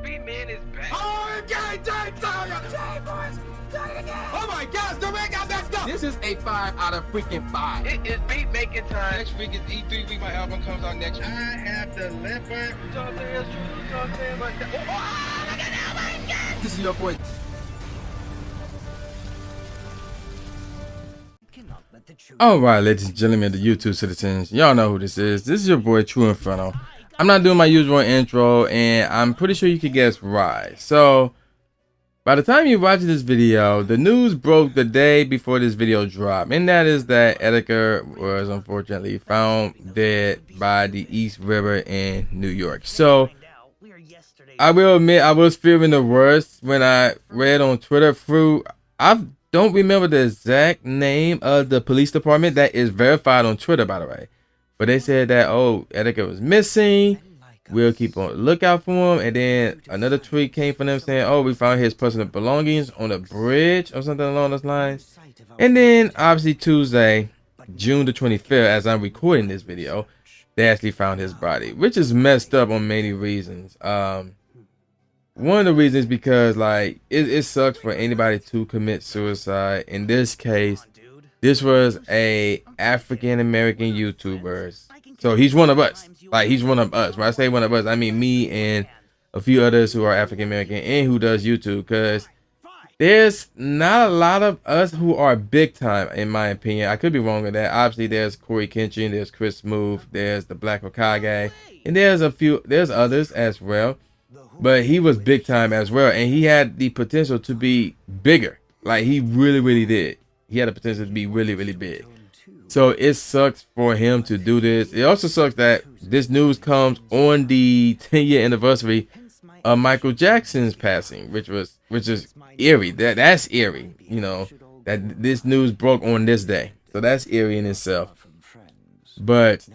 man is back. Oh, okay, boys. Oh my gosh, the ring got messed up. This is a 5 out of freaking 5. It is beat making time. Next week is E3 week. My album comes out next week. I have delivered. You know what I'm saying? It's true. You know what I'm saying? But oh, look at that! Oh my God! This is your boy. Alright, ladies and gentlemen, the YouTube citizens, y'all know who this is. This is your boy True Inferno. I'm not doing my usual intro, and I'm pretty sure you can guess why. So, by the time you watch this video, the news broke the day before this video dropped, and that is that Etika was unfortunately found dead by the East River in New York. So, I will admit I was fearing the worst when I read on Twitter through. I don't remember the exact name of the police department that is verified on Twitter, by the way. But they said that, oh, Etika was missing. We'll keep on the lookout for him. And then another tweet came from them saying, oh, we found his personal belongings on a bridge or something along those lines. And then obviously Tuesday, June the 25th, as I'm recording this video, they actually found his body, which is messed up on many reasons. One of the reasons because like it sucks for anybody to commit suicide. In this case, this was a African American YouTuber, so he's one of us. Like, he's one of us. When I say one of us, I mean me and a few others who are African American and who does YouTube, because there's not a lot of us who are big time, in my opinion. I could be wrong with that. Obviously there's Corey Kenshin, there's Chris Smooth, there's the Black Hokage, and there's others as well. But he was big time as well, and he had the potential to be bigger. Like, he really did. He had the potential to be really big. So it sucks for him to do this. It also sucks that this news comes on the 10-year anniversary of Michael Jackson's passing, which is eerie. That's eerie, you know, that this news broke on this day. So that's eerie in itself. But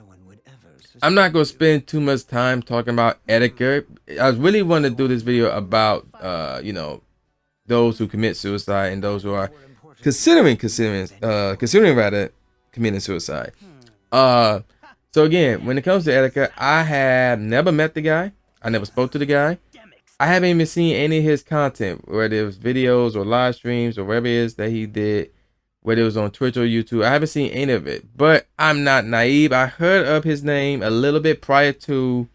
I'm not going to spend too much time talking about Etika. I really want to do this video about, you know, those who commit suicide and those who are considering rather committing suicide. So again, when it comes to Etika, I have never met the guy. I never spoke to the guy. I haven't even seen any of his content, whether it was videos or live streams or whatever it is that he did, whether it was on Twitch or YouTube. I haven't seen any of it, but I'm not naive. I heard of his name a little bit prior to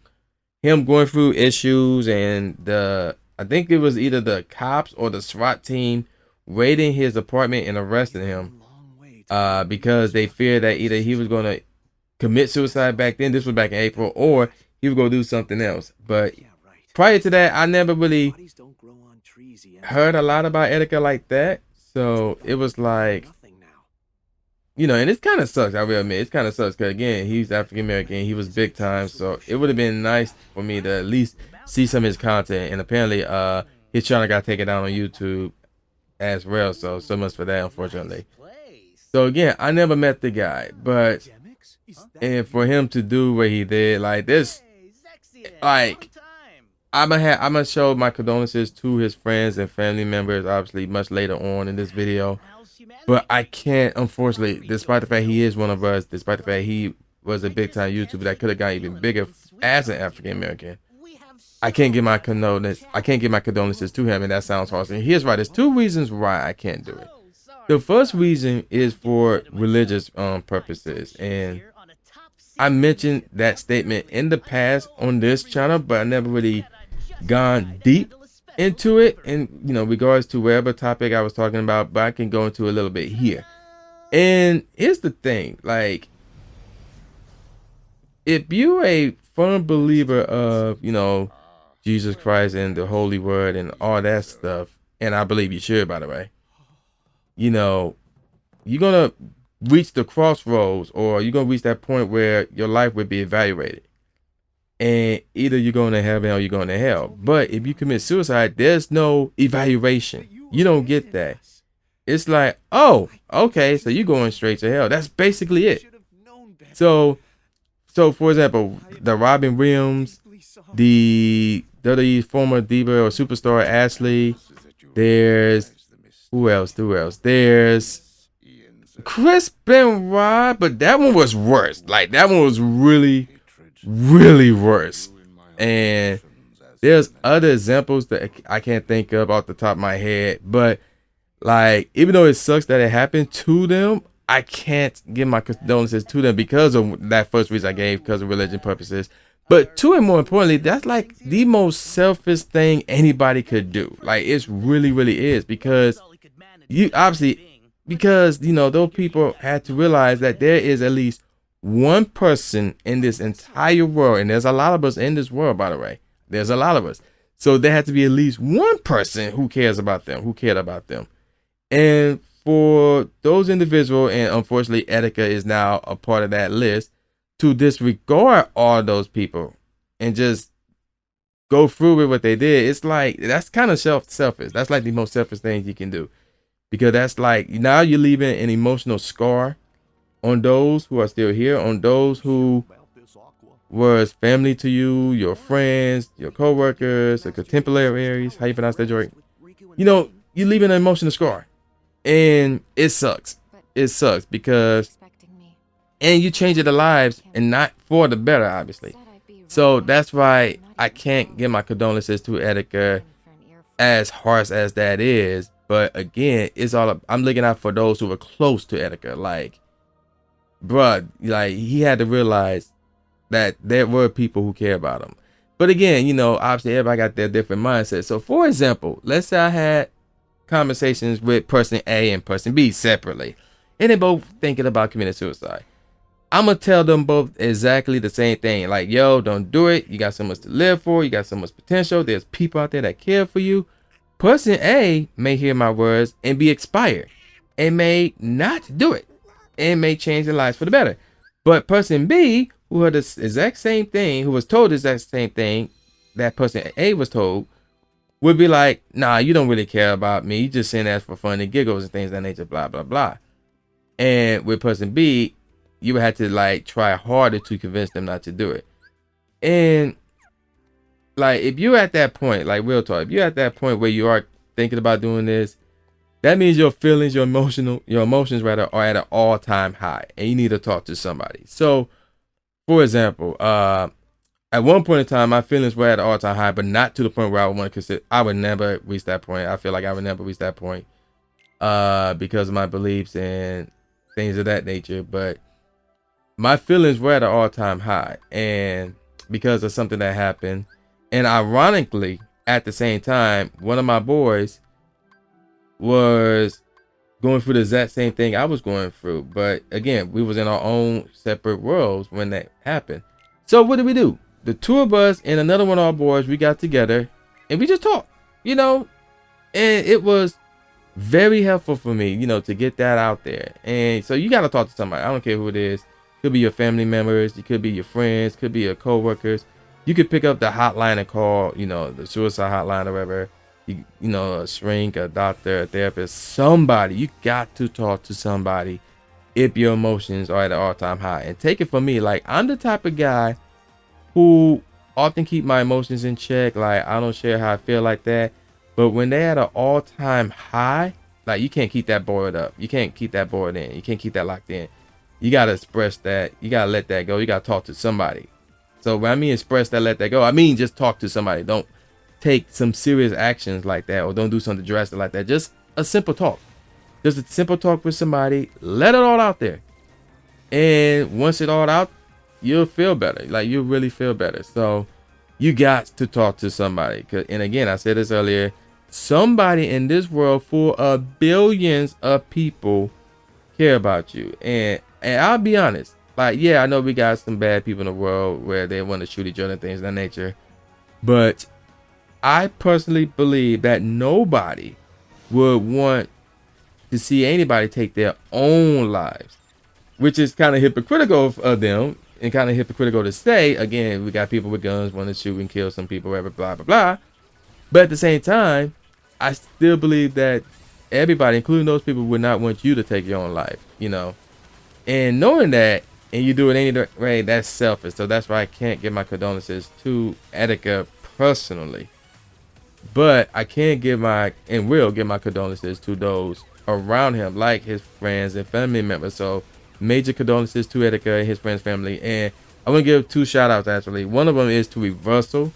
him going through issues, and I think it was either the cops or the SWAT team raiding his apartment and arresting him because they feared that either he was going to commit suicide back then, this was back in April, or he was going to do something else. But prior to that, I never really heard a lot about Etika like that. So it was like, you know, and it kind of sucks. I will admit, it kind of sucks because, again, he's African American. He was big time. So it would have been nice for me to at least see some of his content. And apparently, his channel got taken down on YouTube as well. So much for that, unfortunately. So again, I never met the guy, but and for him to do what he did, like this, like I'm gonna show my condolences to his friends and family members, obviously much later on in this video. But I can't, unfortunately, despite the fact he is one of us, despite the fact he was a big time YouTuber that could have gotten even bigger as an African American, I can't give my condolences to him, and that sounds harsh. And here's why. There's two reasons why I can't do it. The first reason is for religious purposes, and I mentioned that statement in the past on this channel, but I never really gone deep into it in, you know, regards to whatever topic I was talking about, but I can go into a little bit here. And here's the thing, like, if you're a firm believer of, you know, Jesus Christ and the Holy Word and all that stuff, and I believe you should, by the way, you know, you're gonna reach the crossroads, or you're gonna reach that point where your life would be evaluated, and either you're going to heaven or you're going to hell. But if you commit suicide, there's no evaluation. You don't get that. It's like, oh, okay, so you're going straight to hell. That's basically it. So for example, the Robin Williams, the former diva or superstar Ashley, there's who else? There's Chris Benoit, but that one was worse. Like, that one was really worse. And There's other examples that I can't think of off the top of my head, but like, even though it sucks that it happened to them, I can't give my condolences to them because of that first reason I gave, because of religion purposes. But two, and more importantly, that's like the most selfish thing anybody could do. Like, it's really, really is, because you obviously, because you know, those people had to realize that there is at least one person in this entire world, and there's a lot of us in this world, by the way. There's a lot of us. So there had to be at least one person who cares about them, who cared about them. And for those individuals, and unfortunately Etika is now a part of that list, to disregard all those people and just go through with what they did, it's like, that's kind of selfish. That's like the most selfish thing you can do, because that's like, now you're leaving an emotional scar on those who are still here, on those who was family to you, your friends, your co-workers, the contemporaries, how you pronounce that, Joy? You know, you leaving an emotional scar, and it sucks. It sucks because, and you change their lives, and not for the better, obviously. So that's why I can't give my condolences to Etika, as harsh as that is. But again, it's all, I'm looking out for those who were close to Etika. Like, bruh, like, he had to realize that there were people who care about him. But again, you know, obviously everybody got their different mindset. So for example, let's say I had conversations with person A and person B separately, and they both thinking about committing suicide. I'm gonna tell them both exactly the same thing. Like, yo, don't do it. You got so much to live for. You got so much potential. There's people out there that care for you. Person A may hear my words and be inspired and may not do it, and may change their lives for the better. But person B, who heard the exact same thing, who was told the exact same thing that person A was told, would be like, nah, you don't really care about me. You just saying that for fun and giggles and things of that nature, blah, blah, blah. And with person B, you would have to like try harder to convince them not to do it. And like, if you're at that point, like, real talk, if you're at that point where you are thinking about doing this, that means your feelings, your emotions rather, are at an all-time high, and you need to talk to somebody. So, for example, at one point in time, my feelings were at an all-time high, but not to the point where I would want to consider. I would never reach that point. I feel like I would never reach that point, because of my beliefs and things of that nature. But my feelings were at an all-time high, and because of something that happened, and ironically, at the same time, one of my boys was going through the exact same thing I was going through. But again, we was in our own separate worlds when that happened. So what did we do? The two of us and another one of our boys, we got together and we just talked, you know, and it was very helpful for me, you know, to get that out there. And so you got to talk to somebody. I don't care who it is. Could be your family members, it could be your friends, could be your co-workers. You could pick up the hotline and call, you know, the suicide hotline or whatever. You know, a shrink, a doctor, a therapist, somebody. You got to talk to somebody if your emotions are at an all-time high. And take it from me, like, I'm the type of guy who often keep my emotions in check. Like, I don't share how I feel like that. But when they're at an all-time high, like, you can't keep that boiled up. You can't keep that boiled in. You can't keep that locked in. You got to express that. You got to let that go. You got to talk to somebody. So when I mean express that, let that go, I mean just talk to somebody. Don't take some serious actions like that, or don't do something drastic like that. Just a simple talk. Just a simple talk with somebody. Let it all out there. And once it all out, you'll feel better. Like, you'll really feel better. So you got to talk to somebody. And again, I said this earlier, somebody in this world full of billions of people care about you. And I'll be honest, like, yeah, I know we got some bad people in the world where they want to shoot each other and things of that nature, but I personally believe that nobody would want to see anybody take their own lives, which is kind of hypocritical of them, and kind of hypocritical to say. Again, we got people with guns want to shoot and kill some people, whatever, blah, blah, blah. But at the same time, I still believe that everybody, including those people, would not want you to take your own life, you know. And knowing that, and you do it anyway, that's selfish. So that's why I can't give my condolences to Etika personally. But I can give my, and will give my condolences to those around him, like his friends and family members. So major condolences to Etika and his friends, family. And I want to give two shout outs, actually. One of them is to Reversal.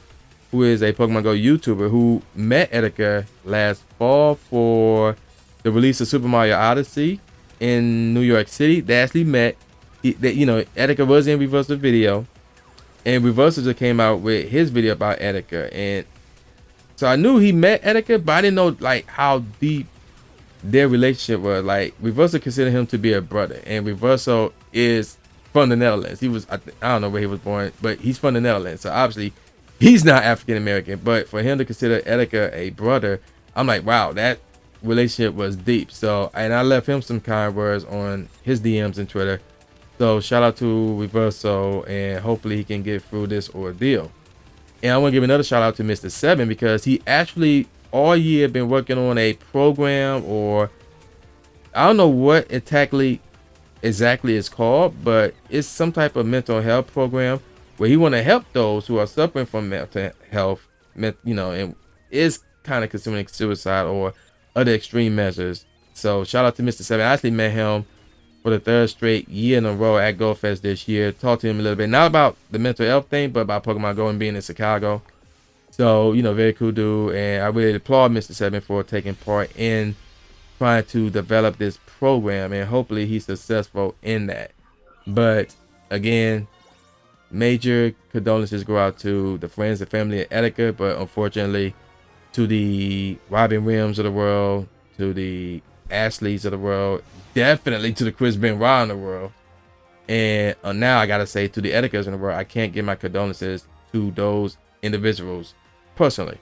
who is a Pokemon Go YouTuber who met Etika last fall for the release of Super Mario Odyssey in New York City. They actually met. Etika was in Reversal's video, and Reversal just came out with his video about Etika, and so I knew he met Etika, but I didn't know like how deep their relationship was. Like Reversal considered him to be a brother, and Reversal is from the Netherlands. He was I don't know where he was born, but he's from the Netherlands, so obviously he's not African American. But for him to consider Etika a brother, I'm like, wow, that relationship was deep. So, and I left him some kind words on his DMs and Twitter. So shout out to Reversal, and hopefully he can get through this ordeal. And I want to give another shout out to Mr. 7 because he actually all year been working on a program, or I don't know what exactly it's called, but it's some type of mental health program where he want to help those who are suffering from mental health, and is kind of considering suicide or other extreme measures. So shout out to Mr. 7. I actually met him for the 3rd straight year in a row at GoFest this year. Talked to him a little bit, not about the mental health thing, but about Pokemon Go and being in Chicago. So, very cool dude. And I really applaud Mr. 7 for taking part in trying to develop this program. And hopefully he's successful in that. But again, major condolences go out to the friends and family of Etika. But unfortunately, to the Robin Williams of the world, to the Ashleys of the world, definitely to the Chris Benoit of the world, and now I gotta say to the Etikas in the world, I can't give my condolences to those individuals personally,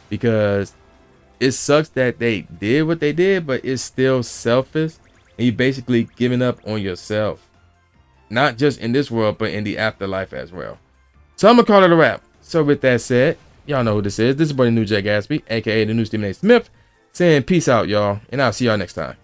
because it sucks that they did what they did, but it's still selfish, and you basically giving up on yourself, not just in this world but in the afterlife as well. So I'm gonna call it a wrap. So with that said, y'all know who this is. This is boy the new Jay Gatsby, aka the new Stephen A. Smith, saying peace out, y'all, and I'll see y'all next time.